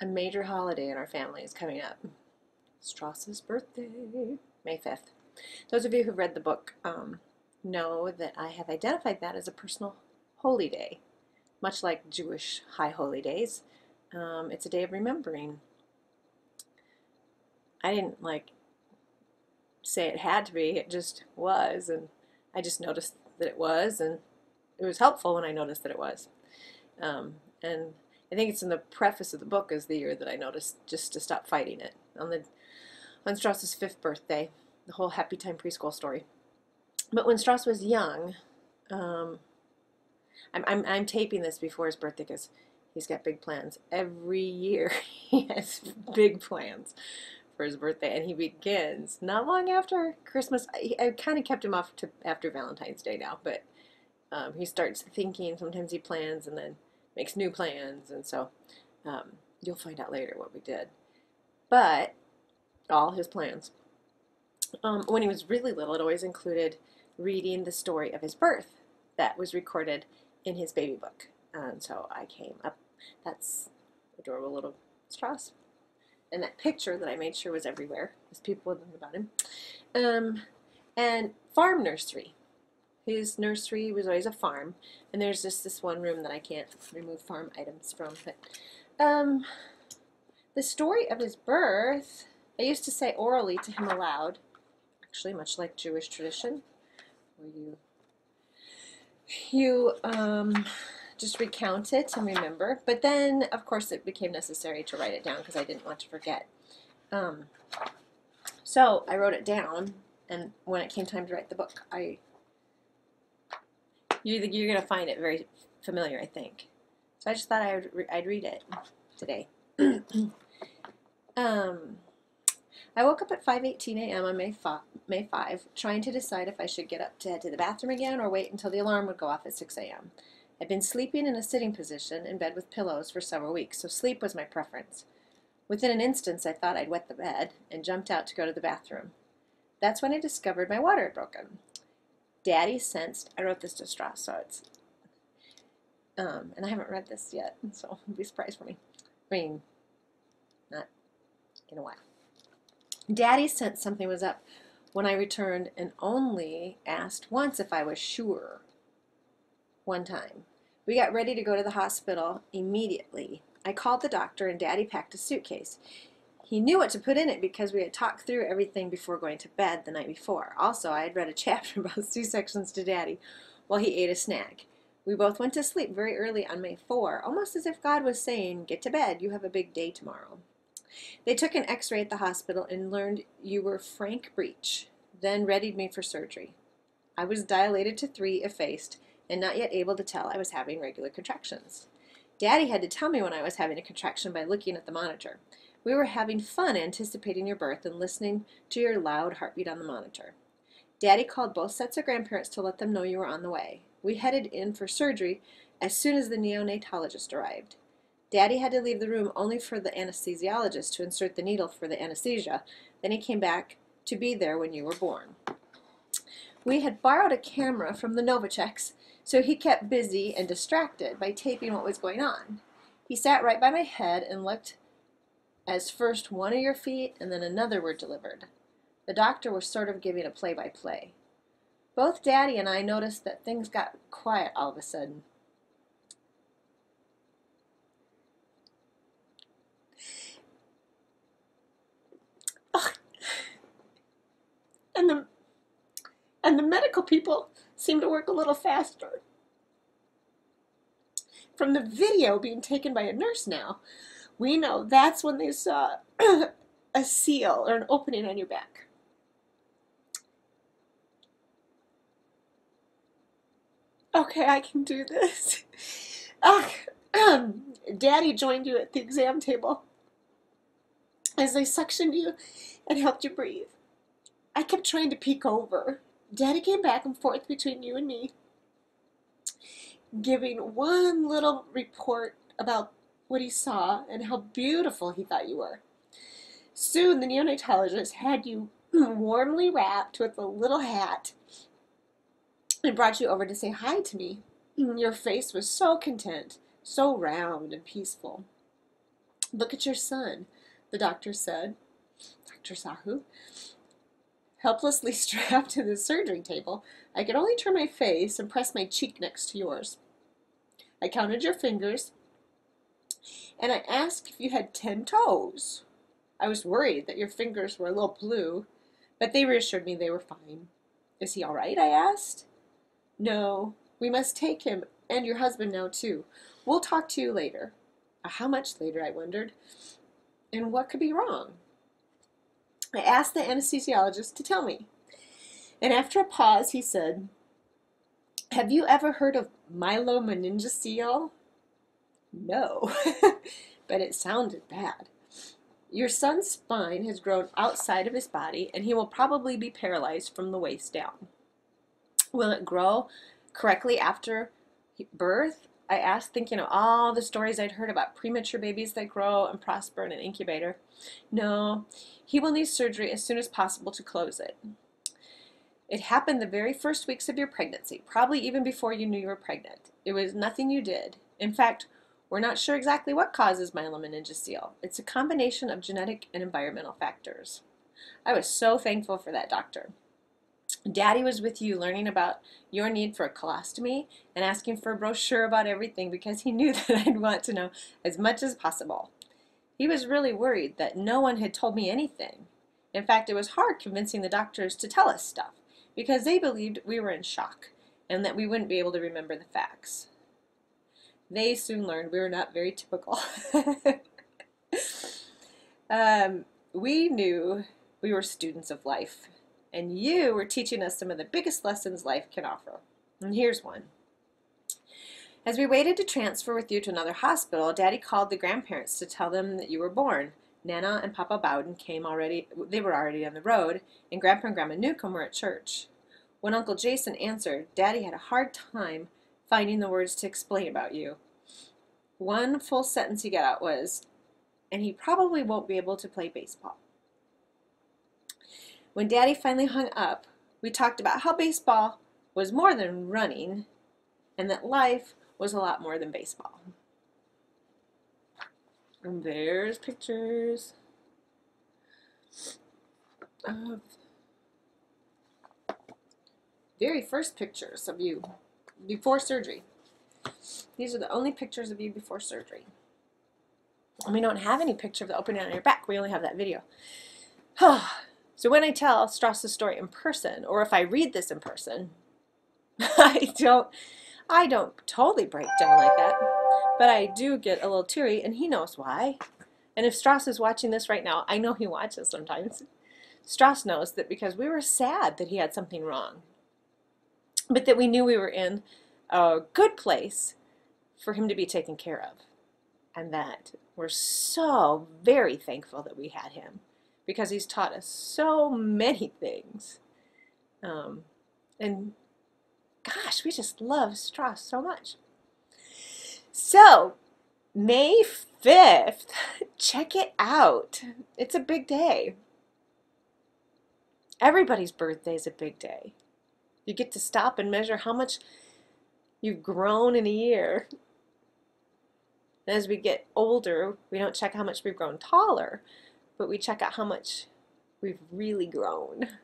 A major holiday in our family is coming up. Stross's birthday, May 5th. Those of you who've read the book know that I have identified that as a personal holy day, much like Jewish high holy days. It's a day of remembering. I didn't say it had to be, it just was, and I just noticed that it was, and it was helpful when I noticed that it was. And I think it's in the preface of the book is the year that I noticed just to stop fighting it. On Stross's 5th birthday, the whole Happy Time preschool story. But when Stross was young, um, I'm taping this before his birthday because he's got big plans. Every year he has big plans for his birthday, and he begins not long after Christmas. I kind of kept him off to after Valentine's Day now, but he starts thinking. Sometimes he plans and then makes new plans, and so you'll find out later what we did. But all his plans. When he was really little, it always included reading the story of his birth that was recorded in his baby book. And so I came up. That's adorable little Stross. And that picture that I made sure was everywhere, as people would learn about him. And farm nursery. His nursery was always a farm, and there's just this one room that I can't remove farm items from. But the story of his birth, I used to say orally to him aloud, actually much like Jewish tradition, where you just recount it and remember. But then, of course, it became necessary to write it down because I didn't want to forget. So I wrote it down, and when it came time to write the book, you're going to find it very familiar, I think. So I just thought I'd read it today. I woke up at 5:18 a.m. on May 5, trying to decide if I should get up to head to the bathroom again or wait until the alarm would go off at 6 a.m. I'd been sleeping in a sitting position in bed with pillows for several weeks, so sleep was my preference. Within an instant, I thought I'd wet the bed and jumped out to go to the bathroom. That's when I discovered my water had broken. Daddy sensed, I wrote this to Stross, so it's, and I haven't read this yet, so it'll be a surprise for me. I mean, not in a while. Daddy sensed something was up when I returned and only asked once if I was sure. One time. We got ready to go to the hospital immediately. I called the doctor and Daddy packed a suitcase. He knew what to put in it because we had talked through everything before going to bed the night before. Also, I had read a chapter about C-sections to Daddy while he ate a snack. We both went to sleep very early on May 4, almost as if God was saying, "Get to bed, you have a big day tomorrow." They took an x-ray at the hospital and learned you were frank breech, then readied me for surgery. I was dilated to 3, effaced, and not yet able to tell I was having regular contractions. Daddy had to tell me when I was having a contraction by looking at the monitor. We were having fun anticipating your birth and listening to your loud heartbeat on the monitor. Daddy called both sets of grandparents to let them know you were on the way. We headed in for surgery as soon as the neonatologist arrived. Daddy had to leave the room only for the anesthesiologist to insert the needle for the anesthesia. Then he came back to be there when you were born. We had borrowed a camera from the Novaceks, so he kept busy and distracted by taping what was going on. He sat right by my head and looked as first one of your feet and then another were delivered. The doctor was sort of giving a play-by-play. Both Daddy and I noticed that things got quiet all of a sudden. And the medical people seemed to work a little faster. From the video being taken by a nurse now, we know that's when they saw a seal or an opening on your back. Okay, I can do this. Daddy joined you at the exam table as they suctioned you and helped you breathe. I kept trying to peek over. Daddy came back and forth between you and me, giving one little report about what he saw and how beautiful he thought you were. Soon the neonatologist had you warmly wrapped with a little hat and brought you over to say hi to me. Your face was so content, so round and peaceful. "Look at your son," the doctor said. Dr. Sahu. Helplessly strapped to the surgery table, I could only turn my face and press my cheek next to yours. "I counted your fingers, and I asked if you had 10 toes. I was worried that your fingers were a little blue, but they reassured me they were fine." "Is he all right?" I asked. "No, we must take him and your husband now, too. We'll talk to you later." How much later, I wondered. And what could be wrong? I asked the anesthesiologist to tell me. And after a pause, he said, "Have you ever heard of myelomeningocele?" No, but it sounded bad. "Your son's spine has grown outside of his body, and he will probably be paralyzed from the waist down." "Will it grow correctly after birth?" I asked, thinking of all the stories I'd heard about premature babies that grow and prosper in an incubator. "No, he will need surgery as soon as possible to close it. It happened the very first weeks of your pregnancy, probably even before you knew you were pregnant. It was nothing you did. In fact, we're not sure exactly what causes myelomeningocele. It's a combination of genetic and environmental factors." I was so thankful for that doctor. Daddy was with you learning about your need for a colostomy and asking for a brochure about everything because he knew that I'd want to know as much as possible. He was really worried that no one had told me anything. In fact, it was hard convincing the doctors to tell us stuff because they believed we were in shock and that we wouldn't be able to remember the facts. They soon learned we were not very typical. We knew we were students of life, and you were teaching us some of the biggest lessons life can offer. And here's one. As we waited to transfer with you to another hospital, Daddy called the grandparents to tell them that you were born. Nana and Papa Bowden came already. They were already on the road, and Grandpa and Grandma Newcomb were at church. When Uncle Jason answered, Daddy had a hard time finding the words to explain about you. One full sentence he got out was, "And he probably won't be able to play baseball." When Daddy finally hung up, we talked about how baseball was more than running and that life was a lot more than baseball. And there's pictures of very first pictures of you before surgery. These are the only pictures of you before surgery. And we don't have any picture of the opening on your back. We only have that video. So when I tell Stross's story in person, or if I read this in person, I don't totally break down like that, but I do get a little teary, and he knows why. And if Stross is watching this right now, I know he watches sometimes. Stross knows that because we were sad that he had something wrong, but that we knew we were in a good place for him to be taken care of, and that we're so very thankful that we had him because he's taught us so many things. And gosh, we just love Stross so much. So, May 5th, check it out. It's a big day. Everybody's birthday is a big day. You get to stop and measure how much you've grown in a year. And as we get older, we don't check how much we've grown taller, but we check out how much we've really grown.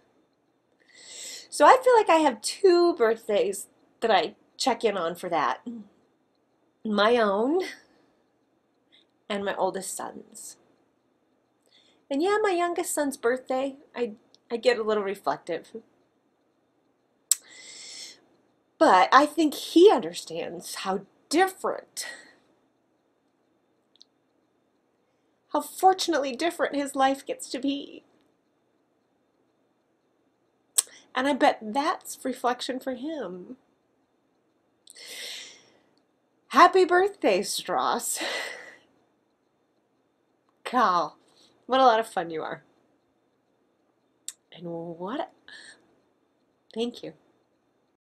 So I feel like I have 2 birthdays that I check in on for that. My own and my oldest son's. And yeah, my youngest son's birthday, I get a little reflective. But I think he understands how different, how fortunately different his life gets to be. And I bet that's reflection for him. Happy birthday, Stross. Cal, what a lot of fun you are. And thank you.